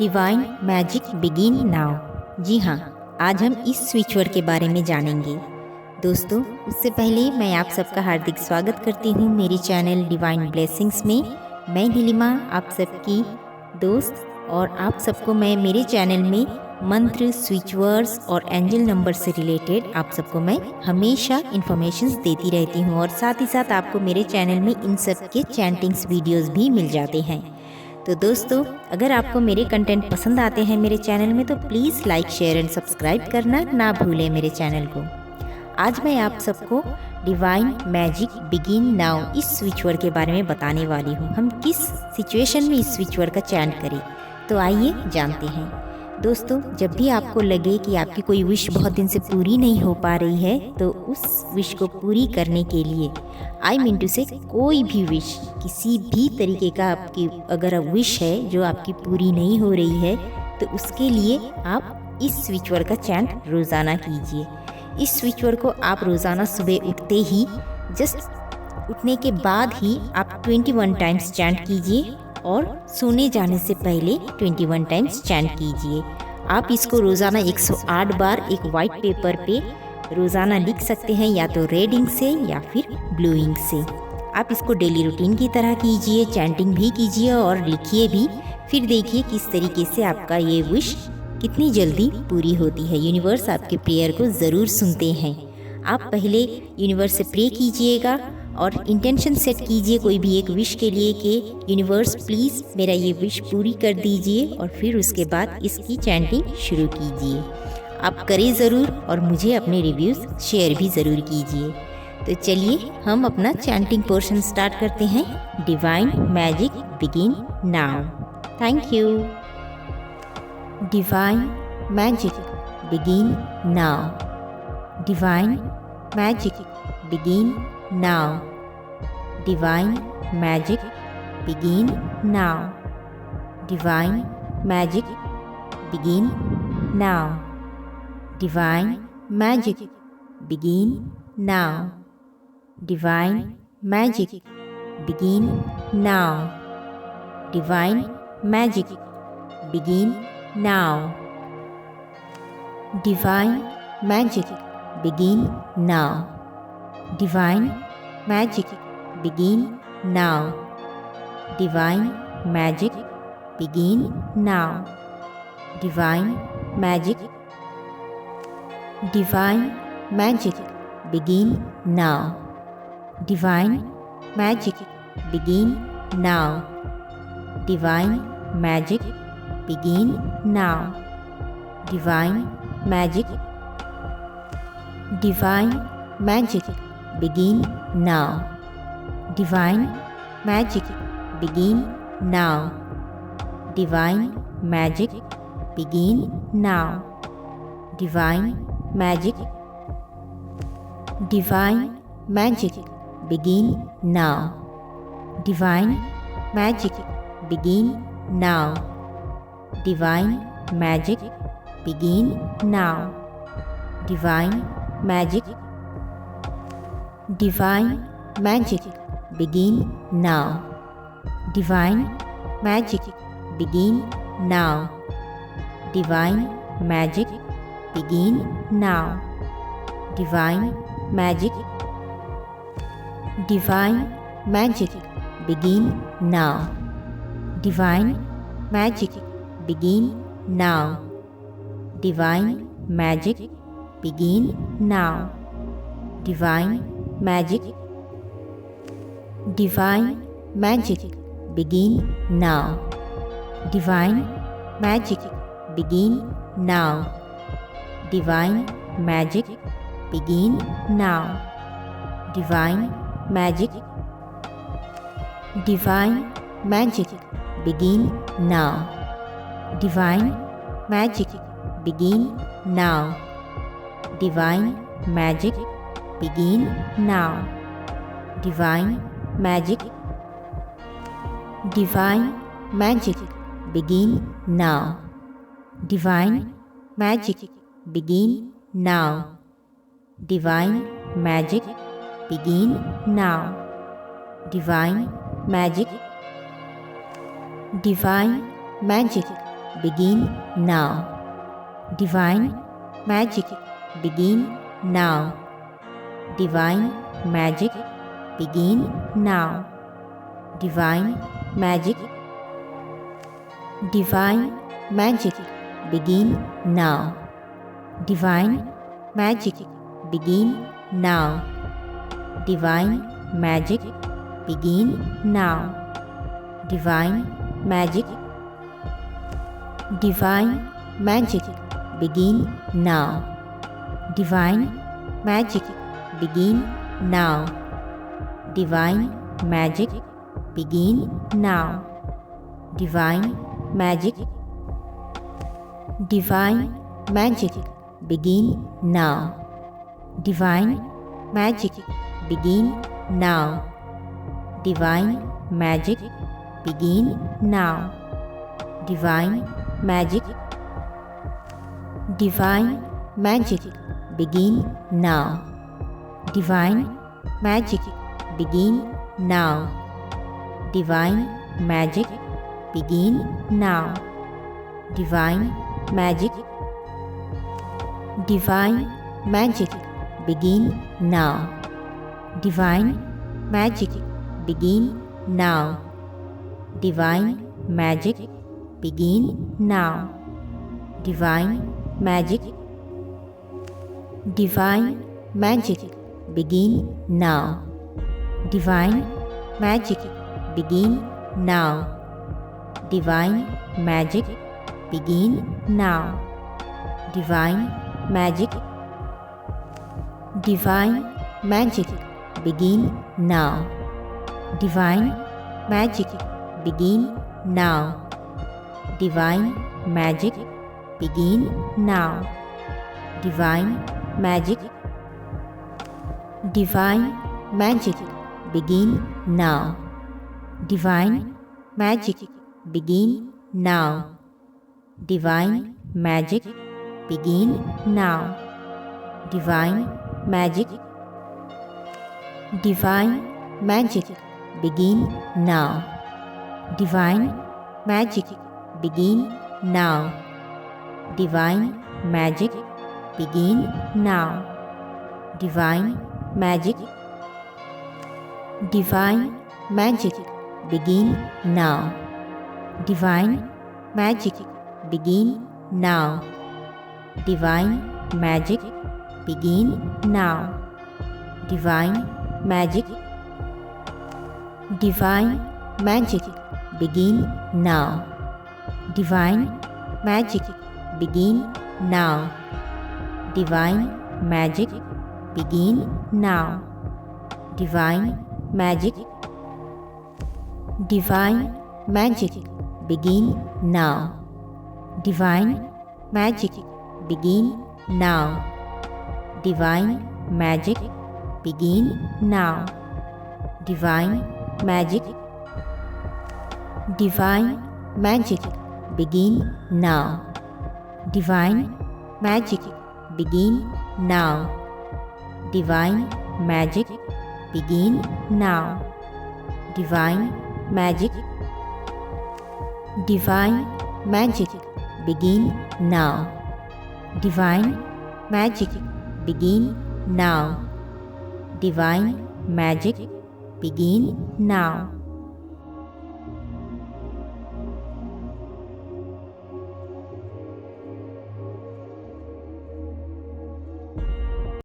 Divine magic begin now. जी हाँ, आज हम इस स्विच वर्ड के बारे में जानेंगे। दोस्तों, उससे पहले मैं आप सबका हार्दिक स्वागत करती हूँ मेरे चैनल डिवाइन ब्लेसिंग्स में। मैं नीलिमा, आप सबकी दोस्त, और आप सबको मैं मेरे चैनल में मंत्र, स्विच वर्ड्स और एंजल नंबर से रिलेटेड आप सबको मैं हमेशा इन्फॉर्मेशंस देती रहती हूँ। और साथ ही साथ आपको मेरे चैनल में इन सब के चैंटिंग्स वीडियोस भी मिल जाते हैं। तो दोस्तों, अगर आपको मेरे कंटेंट पसंद आते हैं मेरे चैनल में, तो please like, share and subscribe करना ना भूलें मेरे चैनल को। आज मैं आप सबको डिवाइन मैजिक बिगिन नाउ इस स्विच वर्ड के बारे में बताने वाली हूँ। हम किस सिचुएशन में इस स्विच वर्ड का चैंट करें, तो आइए जानते हैं। दोस्तों, जब भी आपको लगे कि आपकी कोई विश बहुत दिन से पूरी नहीं हो पा रही है, तो उस विश को पूरी करने के लिए आई मीन टू से कोई भी विश, किसी भी तरीके का आपकी अगर विश है जो आपकी पूरी नहीं हो रही है, तो उसके लिए आप इस स्विच वर्ड का चैंट रोज़ाना कीजिए। इस स्विच वर्ड को आप रोज़ाना सुबह उठते ही, जस्ट उठने के बाद ही आप 21 टाइम्स चैंट कीजिए और सोने जाने से पहले 21 टाइम्स चैंट कीजिए। आप इसको रोज़ाना 108 बार एक वाइट पेपर पे रोज़ाना लिख सकते हैं, या तो रेड इंक से या फिर ब्लू इंक से। आप इसको डेली रूटीन की तरह कीजिए, चैंटिंग भी कीजिए और लिखिए भी। फिर देखिए किस तरीके से आपका ये विश कितनी जल्दी पूरी होती है। यूनिवर्स आपके प्रेयर को ज़रूर सुनते हैं। आप पहले यूनिवर्स से प्रे कीजिएगा और इंटेंशन सेट कीजिए कोई भी एक विश के लिए कि यूनिवर्स प्लीज़ मेरा ये विश पूरी कर दीजिए, और फिर उसके बाद इसकी चैंटिंग शुरू कीजिए। आप करें ज़रूर और मुझे अपने रिव्यूज़ शेयर भी ज़रूर कीजिए। तो चलिए हम अपना चैंटिंग पोर्शन स्टार्ट करते हैं। Divine magic begin now. Thank you. Divine magic begin now. Divine magic begin now. Divine magic begin now. Divine magic begin now. Divine magic begin now. Divine magic begin now. Divine magic begin now. Divine magic begin now. Divine magic begin now. Divine magic begin now. Divine magic. Divine magic begin now. Divine magic begin now. Divine magic begin now. Divine magic. Divine magic begin now. Divine magic begin now. Divine magic begin now. Divine magic. Divine magic begin now. Divine magic begin now. Divine magic begin now. Divine magic. Divine magic begin now. Divine magic begin now. Divine magic begin now. Divine magic. Divine magic begin now. Divine magic begin now. Divine magic begin now. Divine magic. Divine magic begin now. Divine magic begin now. Divine magic begin now. Divine magic. Divine magic begin now. Divine magic begin now. Divine magic begin now. Divine magic. Divine magic begin now. Divine magic begin now. Divine magic begin now. Divine magic. Divine magic begin now. Divine magic, begin now. Divine magic, begin now. Divine magic, divine magic, begin now. Divine magic, begin now. Divine magic, begin now. Divine magic, divine magic, begin now. Divine magic, begin now. Divine magic, begin now. Divine magic, divine magic, begin now. Divine magic, begin now. Divine magic, begin now. Divine magic, divine magic, begin now. Divine magic, begin now. Divine magic, begin now. Divine magic, divine magic, begin now. Divine magic, begin now. Divine magic, begin now. Divine magic, divine magic, begin now. Divine magic, begin now. Divine magic, begin now. Divine magic, divine magic, begin now. Divine magic, begin now. Divine magic, begin now. Divine magic, divine magic, begin now. Divine magic, begin now. Divine magic, begin now. Divine magic, divine magic, begin now. Divine magic, begin now. Divine magic, begin now. Divine magic, divine magic, begin now. Divine magic, begin now. Divine magic, begin now. Divine magic, divine magic, begin now. Divine magic, begin now. Divine magic, begin now. Divine magic, divine magic, begin now. Divine magic, begin now. Divine magic, begin now. Divine magic, divine magic, begin now. Divine magic, begin now. Divine magic, begin now. Divine magic, divine magic, begin now. Divine magic, begin now. Divine magic, begin now.